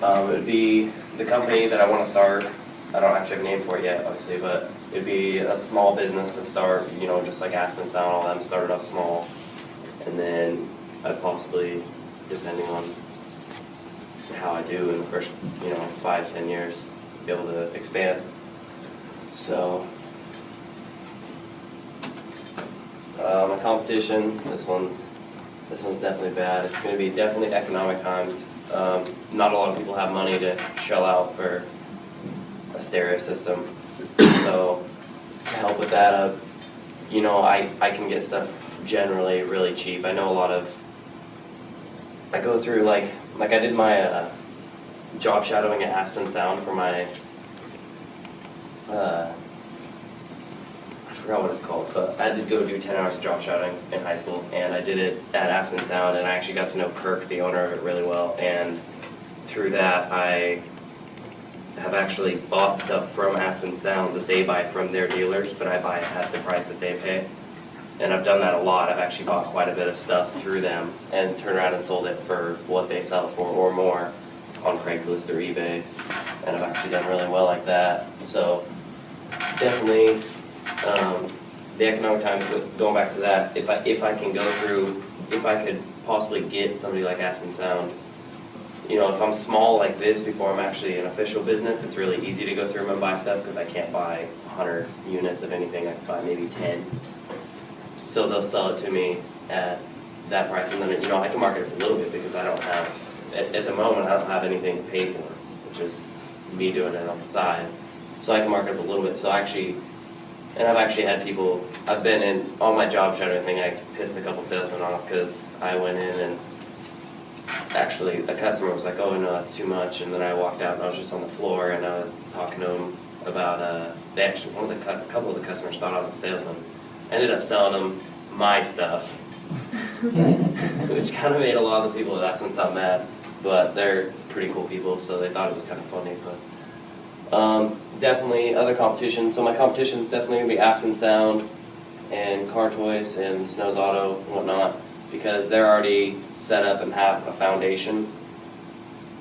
It would be the company that I want to start. I don't actually have a name for it yet, obviously, but it'd be a small business to start, you know, just like Aspen Sound, all them started off small. And then I'd possibly, depending on how I do in the first, 5-10 years, be able to expand. So, my competition, this one's definitely bad. It's going to be definitely economic times. Not a lot of people have money to shell out for a stereo system. So to help with that, I can get stuff generally really cheap. I know I go through like I did my job shadowing at Aspen Sound for my, I forgot what it's called, but I had to go do 10 hours of job shadowing in high school, and I did it at Aspen Sound, and I actually got to know Kirk, the owner of it, really well, and through that I have actually bought stuff from Aspen Sound that they buy from their dealers, but I buy it at the price that they pay. And I've done that a lot. I've actually bought quite a bit of stuff through them and turned around and sold it for what they sell it for or more on Craigslist or eBay. And I've actually done really well like that. So definitely the economic times, going back to that, if I could possibly get somebody like Aspen Sound, if I'm small like this before I'm actually an official business, it's really easy to go through them and buy stuff because I can't buy 100 units of anything. I can buy maybe 10. So they'll sell it to me at that price, and then I can market it a little bit because I don't have, at the moment, I don't have anything to pay for, which is me doing it on the side. So I can market it a little bit. So I've actually had people, I've been in, on my job shadowing thing, I pissed a couple salesmen off because I went in and actually a customer was like, oh no, that's too much, and then I walked out and I was just on the floor and I was talking to them about, a couple of the customers thought I was a salesman. I ended up selling them my stuff, which kind of made a lot of the people at Aspen Sound mad, but they're pretty cool people, so they thought it was kind of funny. But definitely other competitions. So my competition is definitely going to be Aspen Sound and Car Toys and Snow's Auto and whatnot, because they're already set up and have a foundation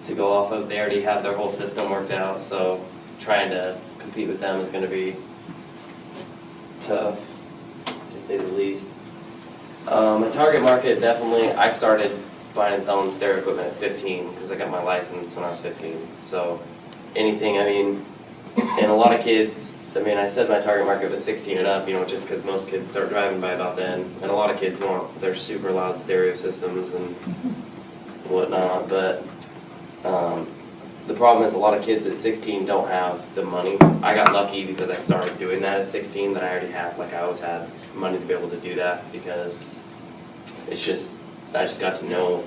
to go off of. They already have their whole system worked out, so trying to compete with them is going to be tough, to say the least. My target market, definitely, I started buying and selling stereo equipment at 15 because I got my license when I was 15. So anything, and a lot of kids, I said my target market was 16 and up, just because most kids start driving by about then. And a lot of kids want their super loud stereo systems and whatnot. But the problem is a lot of kids at 16 don't have the money. I got lucky because I started doing that at 16, that I already had, I always had money to be able to do that, because I just got to know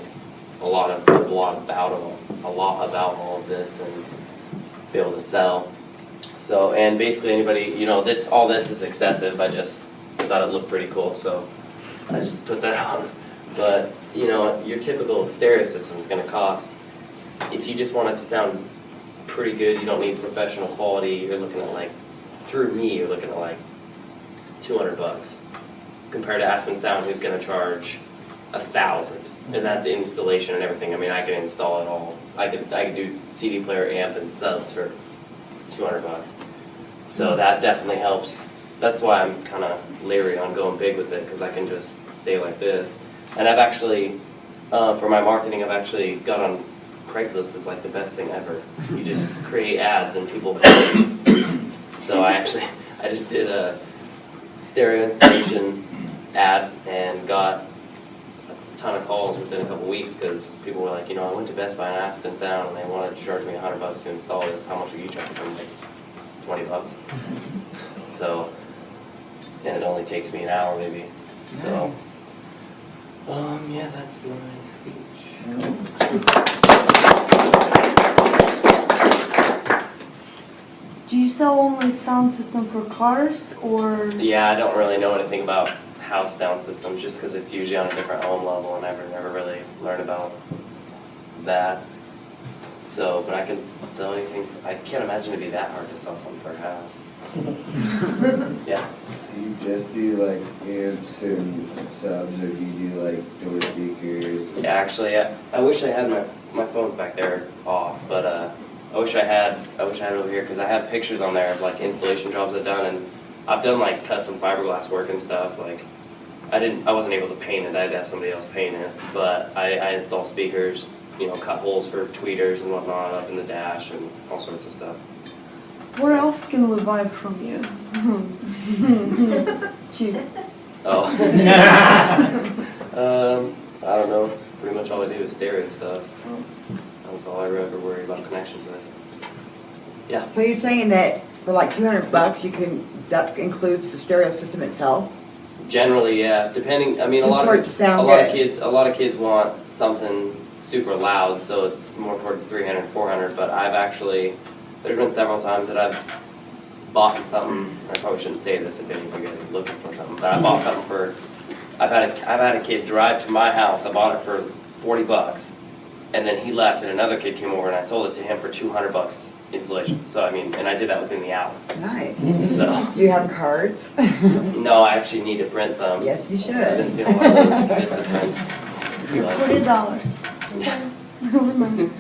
a lot about all of this and be able to sell. So, and basically anybody, all this is excessive. I just thought it looked pretty cool, so I just put that on. But, your typical stereo system is going to cost, if you just want it to sound pretty good, you don't need professional quality, you're looking at through me, you're looking at $200 compared to Aspen Sound, who's going to charge $1,000, and that's installation and everything. I can install it all. I could do CD player, amp, and subs for $200. So that definitely helps. That's why I'm kind of leery on going big with it, because I can just stay like this. And I've actually, for my marketing, I've actually got on Craigslist is the best thing ever. You just create ads and people buy them. So I just did a stereo installation ad and got a ton of calls within a couple weeks, because people were like, I went to Best Buy in Aspen Sound and they wanted to charge me $100 to install this. How much are you charging? I'm like, $20. So, and it only takes me an hour maybe. So, yeah, that's my speech. Do you sell only sound system for cars, or? Yeah, I don't really know anything about house sound systems, just because it's usually on a different ohm level, and I never really learned about that. So, but I can sell anything. I can't imagine it'd be that hard to sell something for a house. Yeah. Do you just do amps and subs, or do you do door speakers? Yeah, actually, I wish I had my my phone's back there off, but I wish I had it over here because I have pictures on there of like installation jobs I've done, and I've done like custom fiberglass work and stuff. Like I wasn't able to paint it. I had to have somebody else paint it, but I install speakers, cut holes for tweeters and whatnot up in the dash and all sorts of stuff. Where else can we buy from you? Cheap. Oh. I don't know. Pretty much all I do is stereo stuff. That's all I ever worry about connections with. Yeah. So you're saying that for like $200 that includes the stereo system itself? Generally, yeah. Depending, I mean, a Just lot for it of to sound a lot of kids want something super loud, so it's more towards 300, 400. But there's been several times that I've bought something. I probably shouldn't say this if any of you guys are looking for something, but I bought something for. I've had a kid drive to my house. I bought it for $40, and then he left, and another kid came over, and I sold it to him for $200 installation. So I mean, and I did that within the hour. Nice. So. Do you have cards? No, I actually need to print some. Yes, you should. I've been seeing a lot of those Vista prints. So. $40. Okay. Never mind.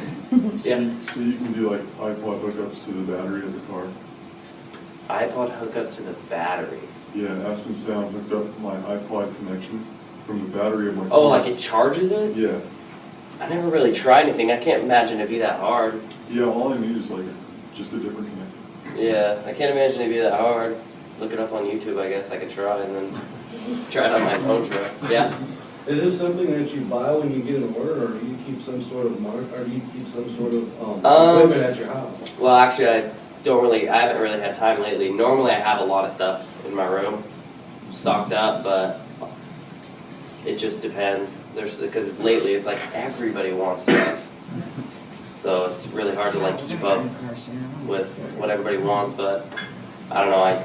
Yeah. So you can do like iPod hookups to the battery of the car? iPod hookup to the battery. Yeah, Aspen Sound hooked up my iPod connection from the battery of my car. Oh, like it charges it? Yeah. I never really tried anything. I can't imagine it'd be that hard. Yeah, all I need is like just a different connector. Yeah, I can't imagine it'd be that hard. Look it up on YouTube, I guess I could try, and then try it on my phone truck. Yeah. Is this something that you buy when you get an order, or do you keep some sort of equipment at your house? Well, actually, I haven't really had time lately. Normally, I have a lot of stuff in my room stocked up, but it just depends. Because lately, it's like everybody wants stuff. So it's really hard to like keep up with what everybody wants, but I don't know,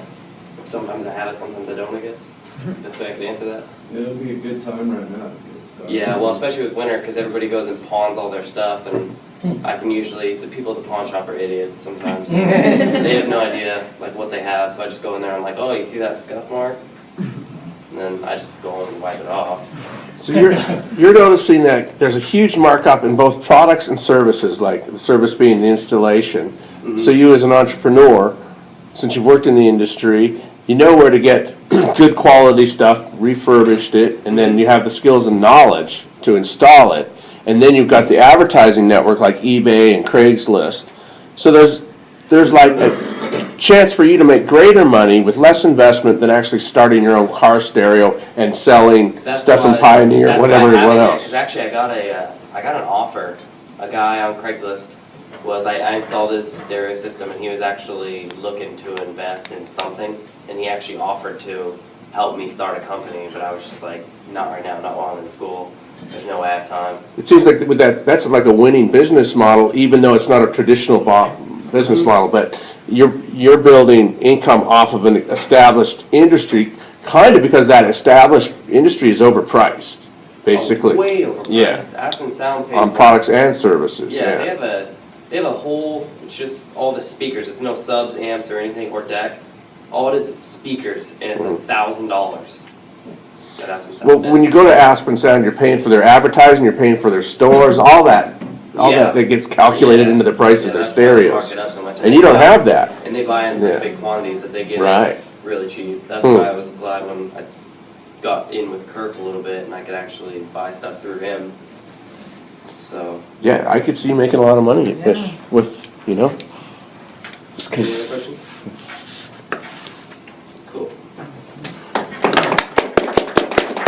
sometimes I have it, sometimes I don't, I guess. That's the way I can answer that. It'll be a good time right now to get stuff. Yeah, well, especially with winter, because everybody goes and pawns all their stuff, and I can usually, the people at the pawn shop are idiots sometimes. They have no idea like what they have, so I just go in there and I'm like, oh, you see that scuff mark? And then I just go home and wipe it off. So you're noticing that there's a huge markup in both products and services, like the service being the installation. Mm-hmm. So you as an entrepreneur, since you've worked in the industry, you know where to get good quality stuff, refurbished it, and then you have the skills and knowledge to install it. And then you've got the advertising network like eBay and Craigslist. So there's like a chance for you to make greater money with less investment than actually starting your own car stereo and selling stuff from Pioneer, whatever everyone else. Because actually, I got an offer. A guy on Craigslist I installed his stereo system, and he was actually looking to invest in something, and he actually offered to help me start a company. But I was just like, not right now, not while I'm in school. There's no way I have time. It seems like with that's like a winning business model, even though it's not a traditional business model. But you're building income off of an established industry, kind of because that established industry is overpriced, basically. Oh, way overpriced. Yeah. Aspen Sound pays On products and services. Yeah, Yeah. they have a whole. It's just all the speakers. It's no subs, amps, or anything, or deck. All it is speakers, and it's $1,000. Well, when you go to Aspen Sound, you're paying for their advertising, you're paying for their stores, all that gets calculated into the price of their that's why they mark stereos. it up so much. And you don't have that. And they buy in such Yeah. big quantities that they get Right. it really cheap. That's why I was glad when I got in with Kirk a little bit and I could actually buy stuff through him. So. Yeah, I could see you making a lot of money at this with, just Any 'cause- other questions? Cool.